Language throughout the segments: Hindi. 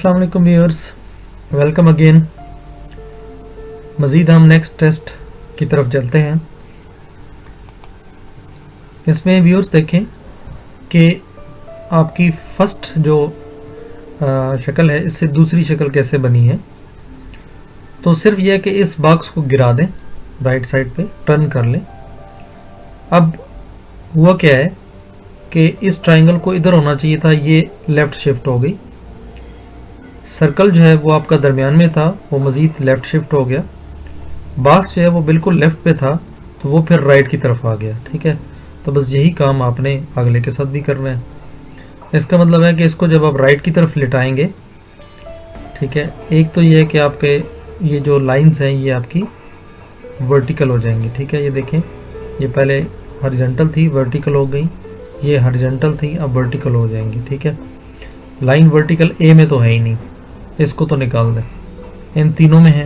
अस्सलाम वालेकुम व्यूअर्स, वेलकम अगेन। मज़ीद हम नेक्स्ट टेस्ट की तरफ चलते हैं। इसमें व्यूअर्स देखें कि आपकी फर्स्ट जो शक्ल है इससे दूसरी शक्ल कैसे बनी है। तो सिर्फ यह है कि इस बॉक्स को गिरा दें, राइट साइड पे टर्न कर लें। अब हुआ क्या है कि इस ट्राइंगल को इधर होना चाहिए था, ये लेफ़्ट शिफ्ट हो गई। सर्कल जो है वो आपका दरमियान में था, वो मज़ीद लेफ़्ट शिफ्ट हो गया। बॉक्स जो है वो बिल्कुल लेफ़्ट पे था, तो वो फिर राइट की तरफ आ गया। ठीक है, तो बस यही काम आपने अगले के साथ भी करना है। इसका मतलब है कि इसको जब आप राइट की तरफ लिटाएंगे, ठीक है, एक तो ये है कि आपके ये जो लाइंस हैं ये आपकी वर्टिकल हो जाएंगी। ठीक है, ये देखें, ये पहले हॉरिजॉन्टल थी, वर्टिकल हो गई, ये हॉरिजॉन्टल थी, अब वर्टिकल हो जाएंगी। ठीक है, लाइन वर्टिकल ए में तो है ही नहीं, इसको तो निकाल दें, इन तीनों में है।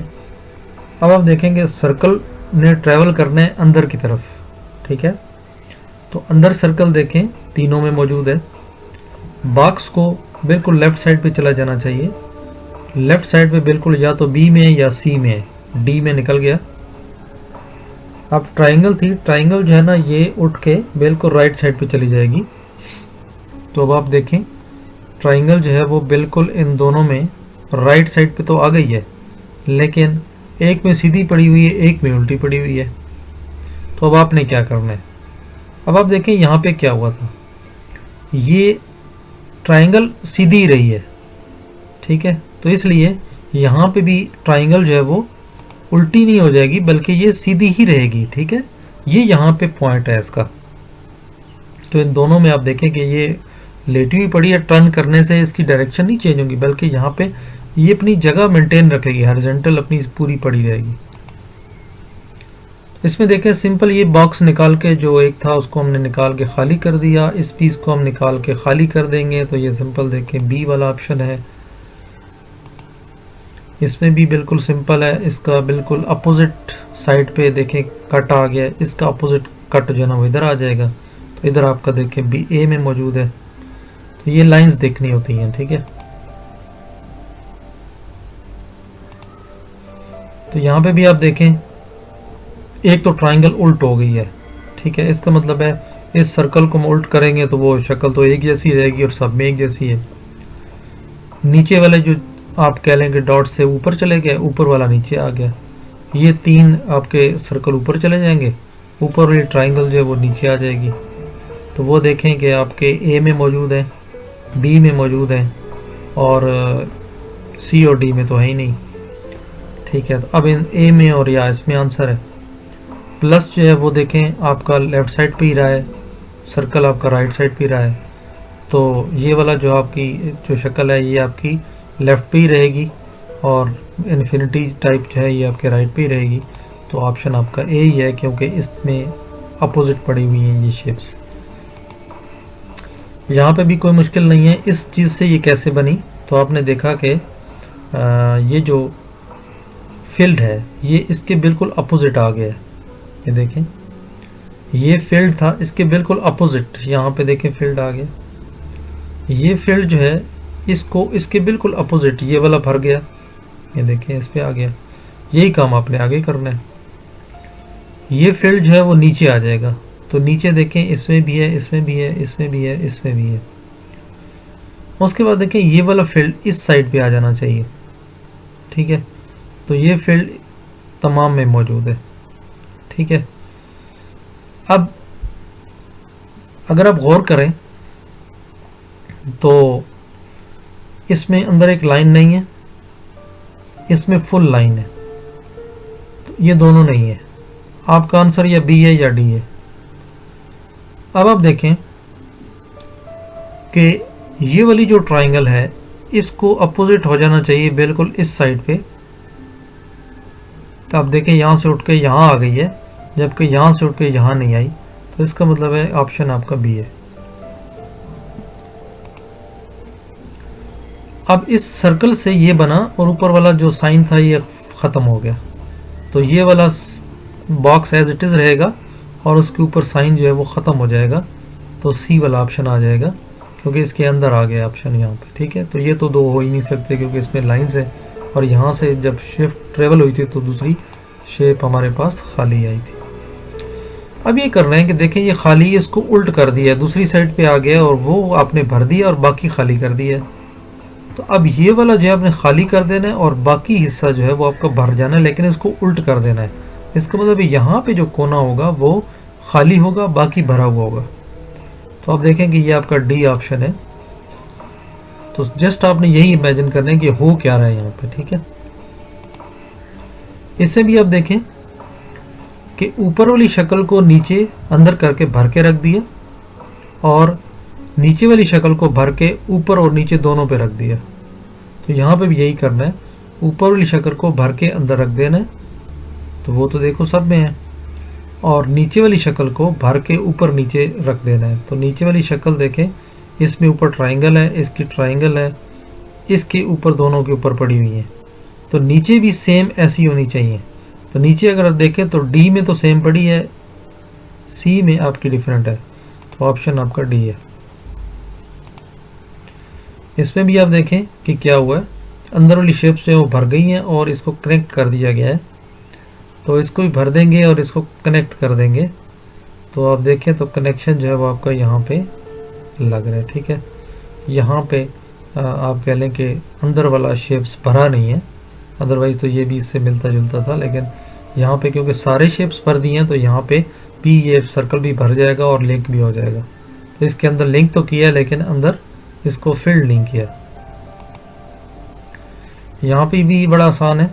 अब आप देखेंगे सर्कल ने ट्रैवल करना है अंदर की तरफ। ठीक है, तो अंदर सर्कल देखें तीनों में मौजूद है। बॉक्स को बिल्कुल लेफ़्ट साइड पे चला जाना चाहिए। लेफ़्ट साइड पे बिल्कुल या तो बी में या सी में, डी में निकल गया। अब ट्राइंगल थी, ट्राइंगल जो है ना ये उठ के बिल्कुल राइट साइड पे चली जाएगी। तो अब आप देखें ट्राइंगल जो है वो बिल्कुल इन दोनों में राइट साइड पे तो आ गई है, लेकिन एक में सीधी पड़ी हुई है, एक में उल्टी पड़ी हुई है। तो अब आपने क्या करना है, अब आप देखें यहाँ पे क्या हुआ था, ये ट्राइंगल सीधी ही रही है। ठीक है, तो इसलिए यहाँ पे भी ट्राइंगल जो है वो उल्टी नहीं हो जाएगी, बल्कि ये सीधी ही रहेगी। ठीक है, ये यहाँ पे पॉइंट है इसका। तो इन दोनों में आप देखें कि ये लेटी हुई पड़ी है, टर्न करने से इसकी डायरेक्शन नहीं चेंज होगी, बल्कि यहाँ पे ये अपनी जगह मेंटेन रखेगी, हॉरिजॉन्टल अपनी पूरी पड़ी रहेगी। इसमें देखें सिंपल ये बॉक्स निकाल के जो एक था उसको हमने निकाल के खाली कर दिया, इस पीस को हम निकाल के खाली कर देंगे। तो ये सिंपल देखें बी वाला ऑप्शन है। इसमें भी बिल्कुल सिंपल है, इसका बिल्कुल अपोजिट साइड पे देखें कट आ गया, इसका अपोजिट कट जो है ना वो इधर आ जाएगा। तो इधर आपका देखें बी ए में मौजूद है। तो ये लाइंस देखनी होती हैं। ठीक है, तो यहाँ पे भी आप देखें एक तो ट्राइंगल उल्ट हो गई है। ठीक है, इसका मतलब है इस सर्कल को हम उल्ट करेंगे तो वो शक्ल तो एक जैसी रहेगी और सब में एक जैसी है। नीचे वाले जो आप कह लेंगे डॉट से ऊपर चले गए, ऊपर वाला नीचे आ गया, ये तीन आपके सर्कल ऊपर चले जाएंगे, ऊपर वाली ट्राइंगल जो है वो नीचे आ जाएगी। तो वो देखें कि आपके ए में मौजूद है, बी में मौजूद है, और सी और डी में तो है ही नहीं। ठीक है, तो अब इन ए में और या इसमें आंसर है। प्लस जो है वो देखें आपका लेफ़्ट साइड पे ही रहा है, सर्कल आपका राइट साइड पे रहा है। तो ये वाला जो आपकी जो शक्ल है ये आपकी लेफ़्ट पे ही रहेगी, और इन्फिनिटी टाइप जो है ये आपके राइट पे ही रहेगी। तो ऑप्शन आपका ए ही है, क्योंकि इसमें अपोजिट पड़ी हुई हैं ये शेप्स। यहाँ पे भी कोई मुश्किल नहीं है इस चीज़ से ये कैसे बनी। तो आपने देखा कि ये जो फील्ड है ये इसके बिल्कुल अपोजिट आ गया है। ये देखें, ये फील्ड था, इसके बिल्कुल अपोजिट यहाँ पे देखें फील्ड आ गया। ये फील्ड जो है इसको इसके बिल्कुल अपोजिट ये वाला भर गया, ये देखें इस पे आ गया। यही काम आपने आगे करना है। ये फील्ड जो है वो नीचे आ जाएगा, तो नीचे देखें इसमें भी है, इसमें भी है, इसमें भी है, इसमें भी है। उसके बाद देखें ये वाला फील्ड इस साइड पे आ जाना चाहिए। ठीक है, तो ये फील्ड तमाम में मौजूद है। ठीक है, अब अगर आप गौर करें तो इसमें अंदर एक लाइन नहीं है, इसमें फुल लाइन है, तो ये दोनों नहीं है। आपका आंसर या बी है या डी है। अब आप देखें कि ये वाली जो ट्राइंगल है इसको अपोजिट हो जाना चाहिए बिल्कुल इस साइड पे। तो आप देखें यहाँ से उठ के यहाँ आ गई है, जबकि यहाँ से उठ के यहाँ नहीं आई। तो इसका मतलब है ऑप्शन आपका बी है। अब इस सर्कल से ये बना और ऊपर वाला जो साइन था ये ख़त्म हो गया, तो ये वाला बॉक्स एज इट इज़ रहेगा और उसके ऊपर साइन जो है वो ख़त्म हो जाएगा। तो सी वाला ऑप्शन आ जाएगा, क्योंकि इसके अंदर आ गया ऑप्शन यहाँ पे, ठीक है। तो ये तो दो हो ही नहीं सकते क्योंकि इसमें लाइंस है, और यहाँ से जब शिफ्ट ट्रेवल हुई थी तो दूसरी शेप हमारे पास खाली आई थी। अब ये कर रहे हैं कि देखें ये खाली, इसको उल्ट कर दिया, दूसरी साइड पे आ गया और वो आपने भर दिया और बाकी खाली कर दिया। तो अब ये वाला जो है आपने खाली कर देना है और बाकी हिस्सा जो है वो आपका भर जाना है, लेकिन इसको उल्ट कर देना है। इसका मतलब यहाँ पे जो कोना होगा वो खाली होगा, बाकी भरा हुआ होगा। तो आप देखें कि ये आपका डी ऑप्शन है। तो जस्ट आपने यही इमेजिन करना है कि हो क्या रहा है यहाँ पे, ठीक है। इससे भी आप देखें कि ऊपर वाली शक्ल को नीचे अंदर करके भर के रख दिया और नीचे वाली शक्ल को भर के ऊपर और नीचे दोनों पे रख दिया। तो यहाँ पे भी यही करना है, ऊपर वाली शक्ल को भर के अंदर रख देना है, तो वो तो देखो सब में है, और नीचे वाली शक्ल को भर के ऊपर नीचे रख देना है। तो नीचे वाली शक्ल देखें, इसमें ऊपर ट्राइंगल है, इसकी ट्राइंगल है, इसके ऊपर दोनों के ऊपर पड़ी हुई है, तो नीचे भी सेम ऐसी होनी चाहिए। तो नीचे अगर आप देखें तो डी में तो सेम पड़ी है, सी में आपकी डिफरेंट है, तो ऑप्शन आपका डी है। इसमें भी आप देखें कि क्या हुआ है, अंदर वाली शेप से वो भर गई हैं और इसको कनेक्ट कर दिया गया है। तो इसको भी भर देंगे और इसको कनेक्ट कर देंगे, तो आप देखें तो कनेक्शन जो है वो आपका यहाँ पे लग रहा है, ठीक है। यहाँ पे आप कह लें कि अंदर वाला शेप्स भरा नहीं है, अदरवाइज़ तो ये भी इससे मिलता जुलता था, लेकिन यहाँ पे क्योंकि सारे शेप्स भर दिए हैं तो यहाँ पे भी ये सर्कल भी भर जाएगा और लिंक भी हो जाएगा। तो इसके अंदर लिंक तो किया लेकिन अंदर इसको फिल्ड नहीं किया। यहाँ पे भी बड़ा आसान है,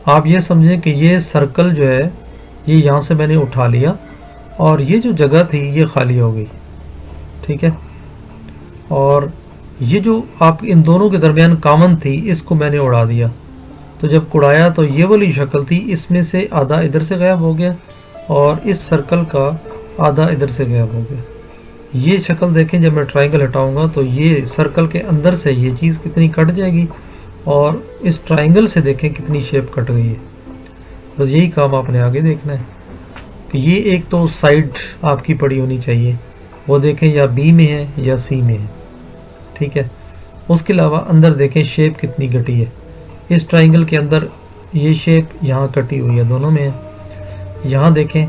आप ये समझें कि ये सर्कल जो है ये यहाँ से मैंने उठा लिया और ये जो जगह थी ये खाली हो गई, ठीक है। और ये जो आप इन दोनों के दरमियान कॉमन थी इसको मैंने उड़ा दिया। तो जब उड़ाया तो ये वाली शक्ल थी, इसमें से आधा इधर से गायब हो गया और इस सर्कल का आधा इधर से गायब हो गया। ये शक्ल देखें, जब मैं ट्रायंगल हटाऊंगा तो ये सर्कल के अंदर से ये चीज़ कितनी कट जाएगी और इस ट्रायंगल से देखें कितनी शेप कट गई है। बस यही काम आपने आगे देखना है कि ये एक तो साइड आपकी पड़ी होनी चाहिए, वो देखें या बी में है या सी में है, ठीक है। उसके अलावा अंदर देखें शेप कितनी कटी है, इस ट्रायंगल के अंदर ये शेप यहाँ कटी हुई है, दोनों में है। यहाँ देखें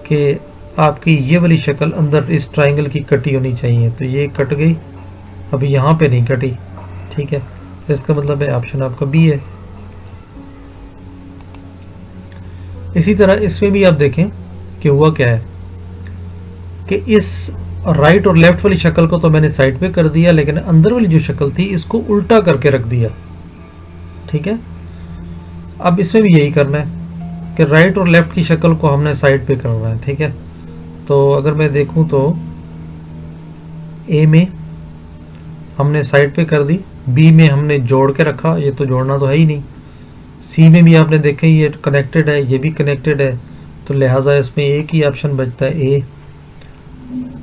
कि आपकी ये वाली शक्ल अंदर इस ट्रायंगल की कटी होनी चाहिए, तो ये कट गई, अभी यहाँ पे नहीं कटी, ठीक है। तो इसका मतलब है ऑप्शन आपका बी है। इसी तरह इसमें भी आप देखें कि हुआ क्या है कि इस राइट और लेफ्ट वाली शक्ल को तो मैंने साइड पे कर दिया, लेकिन अंदर वाली जो शक्ल थी इसको उल्टा करके रख दिया, ठीक है। अब इसमें भी यही करना है कि राइट और लेफ्ट की शक्ल को हमने साइड पे करना है, ठीक है। तो अगर मैं देखूं तो ए में हमने साइड पे कर दी, बी में हमने जोड़ के रखा, ये तो जोड़ना तो है ही नहीं। सी में भी आपने देखा ये कनेक्टेड है, ये भी कनेक्टेड है, तो लिहाजा इसमें एक ही ऑप्शन बचता है ए।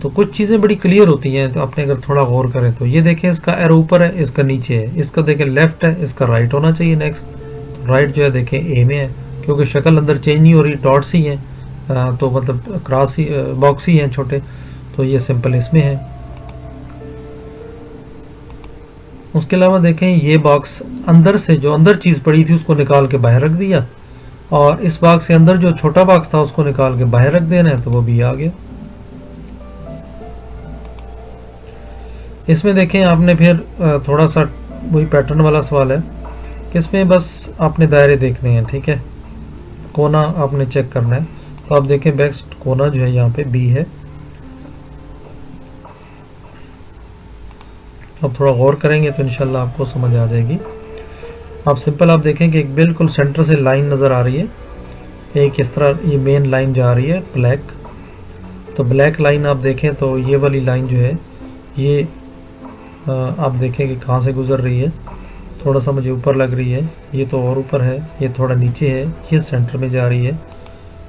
तो कुछ चीज़ें बड़ी क्लियर होती हैं, तो आपने अगर थोड़ा गौर करें तो ये देखें इसका एरो ऊपर है, इसका नीचे है, इसका देखें लेफ्ट है, इसका राइट होना चाहिए नेक्स्ट। तो राइट जो है देखें ए में है, क्योंकि शक्ल अंदर चेंज नहीं हो रही, डॉट्स ही हैं, तो मतलब क्रॉस ही बॉक्स ही हैं छोटे, तो ये सिंपल इसमें है। उसके अलावा देखें ये बॉक्स अंदर से जो अंदर चीज़ पड़ी थी उसको निकाल के बाहर रख दिया, और इस बॉक्स के अंदर जो छोटा बॉक्स था उसको निकाल के बाहर रख देना है, तो वो भी आ गया। इसमें देखें आपने फिर थोड़ा सा वही पैटर्न वाला सवाल है कि इसमें बस आपने दायरे देखने हैं, ठीक है। कोना आपने चेक करना है, तो आप देखें बेस्ट कोना जो है यहाँ पे बी है। अब थोड़ा गौर करेंगे तो इंशाल्लाह आपको समझ आ जाएगी। आप सिंपल आप देखें कि एक बिल्कुल सेंटर से लाइन नज़र आ रही है, एक इस तरह ये मेन लाइन जा रही है ब्लैक, तो ब्लैक लाइन आप देखें तो ये वाली लाइन जो है ये आप देखें कि कहाँ से गुज़र रही है, थोड़ा सा मुझे ऊपर लग रही है, ये तो और ऊपर है, ये थोड़ा नीचे है, ये सेंटर में जा रही है,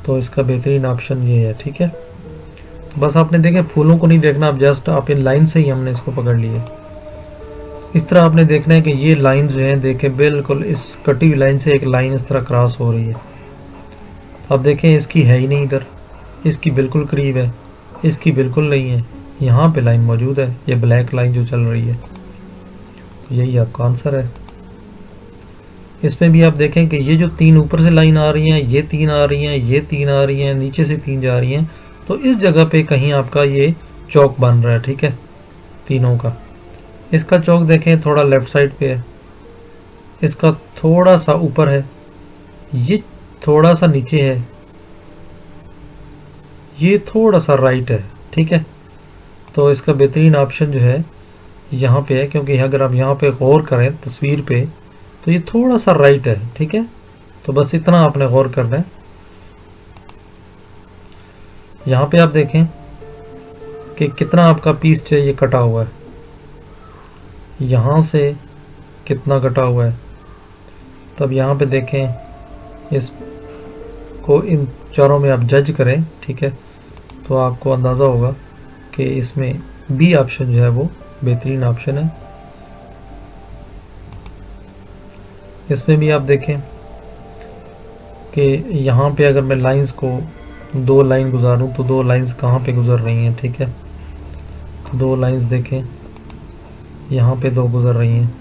तो इसका बेहतरीन ऑप्शन ये है, ठीक है। तो बस आपने देखें फूलों को नहीं देखना, आप जस्ट आप इन लाइन से ही हमने इसको पकड़ लिया। इस तरह आपने देखना है कि ये लाइन जो है देखें बिल्कुल इस कटी हुई लाइन से एक लाइन इस तरह क्रॉस हो रही है। तो आप देखें इसकी है ही नहीं इधर, इसकी बिल्कुल करीब है, इसकी बिल्कुल नहीं है, यहाँ पे लाइन मौजूद है, ये ब्लैक लाइन जो चल रही है, तो यही आपका आंसर है। इसमें भी आप देखें कि ये जो 3 ऊपर से लाइन आ रही हैं, ये 3 आ रही हैं, ये 3 आ रही हैं, नीचे से 3 जा रही हैं, तो इस जगह पे कहीं आपका ये चौक बन रहा है, ठीक है, तीनों का। इसका चौक देखें थोड़ा लेफ्ट साइड पे है, इसका थोड़ा सा ऊपर है, ये थोड़ा सा नीचे है, ये थोड़ा सा राइट है, ठीक है। तो इसका बेहतरीन ऑप्शन जो है यहाँ पे है, क्योंकि अगर आप यहाँ पे गौर करें तस्वीर पे, तो ये थोड़ा सा राइट है, ठीक है। तो बस इतना आपने गौर करना है। यहाँ पे आप देखें कि कितना आपका पीस जो है ये कटा हुआ है, यहाँ से कितना कटा हुआ है। तब यहाँ पे देखें, इसको इन चारों में आप जज करें, ठीक है, तो आपको अंदाज़ा होगा कि इसमें बी ऑप्शन जो है वो बेहतरीन ऑप्शन है। इसमें भी आप देखें कि यहाँ पे अगर मैं लाइंस को 2 लाइन गुजारूँ तो 2 लाइंस कहाँ पे गुजर रही हैं, ठीक है। 2 लाइंस देखें, यहाँ पे 2 गुजर रही हैं,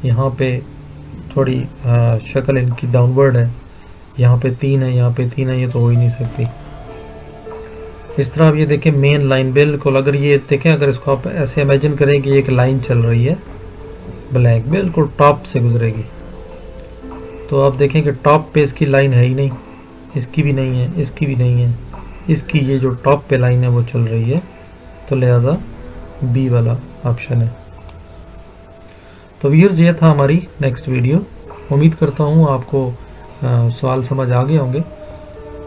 यहाँ पे थोड़ी शक्ल इनकी डाउनवर्ड है, यहाँ पे 3 है, यहाँ पे 3 है, ये तो हो ही नहीं सकती। इस तरह आप ये देखें मेन लाइन बिल्कुल, अगर ये देखें, अगर इसको आप ऐसे इमेजिन करें कि एक लाइन चल रही है ब्लैक, बिल्कुल टॉप से गुजरेगी, तो आप देखें कि टॉप पे इसकी लाइन है ही नहीं, इसकी भी नहीं है, इसकी भी नहीं है, इसकी ये जो टॉप पे लाइन है वो चल रही है, तो लिहाजा बी वाला ऑप्शन है। तो व्यूअर्स ये था हमारी नेक्स्ट वीडियो। उम्मीद करता हूँ आपको सवाल समझ आ गए होंगे,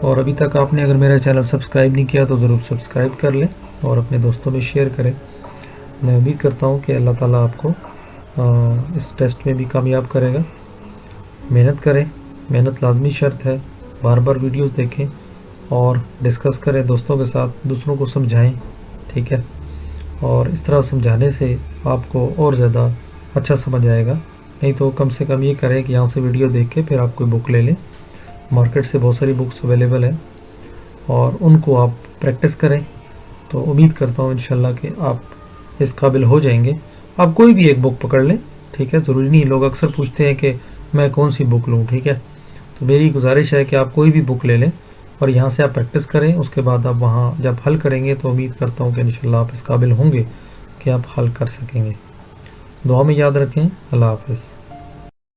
और अभी तक आपने अगर मेरा चैनल सब्सक्राइब नहीं किया तो ज़रूर सब्सक्राइब कर लें और अपने दोस्तों में शेयर करें। मैं उम्मीद करता हूँ कि अल्लाह ताला आपको इस टेस्ट में भी कामयाब करेगा। मेहनत करें, मेहनत लाजमी शर्त है। बार बार वीडियोस देखें और डिस्कस करें दोस्तों के साथ, दूसरों को समझाएं, ठीक है। और इस तरह समझाने से आपको और ज़्यादा अच्छा समझ आएगा। नहीं तो कम से कम ये करें कि यहाँ से वीडियो देख के फिर आप कोई बुक ले लें। मार्केट से बहुत सारी बुक्स अवेलेबल हैं और उनको आप प्रैक्टिस करें, तो उम्मीद करता हूँ इंशाल्लाह कि आप इस काबिल हो जाएंगे। आप कोई भी एक बुक पकड़ लें, ठीक है, ज़रूरी नहीं, लोग अक्सर पूछते हैं कि मैं कौन सी बुक लूँ, ठीक है। तो मेरी गुजारिश है कि आप कोई भी बुक ले लें और यहाँ से आप प्रैक्टिस करें। उसके बाद आप वहाँ जब हल करेंगे तो उम्मीद करता हूँ कि इंशाल्लाह आप इस काबिल होंगे कि आप हल कर सकेंगे। दुआ में याद रखें। अल्लाह हाफ़िज़।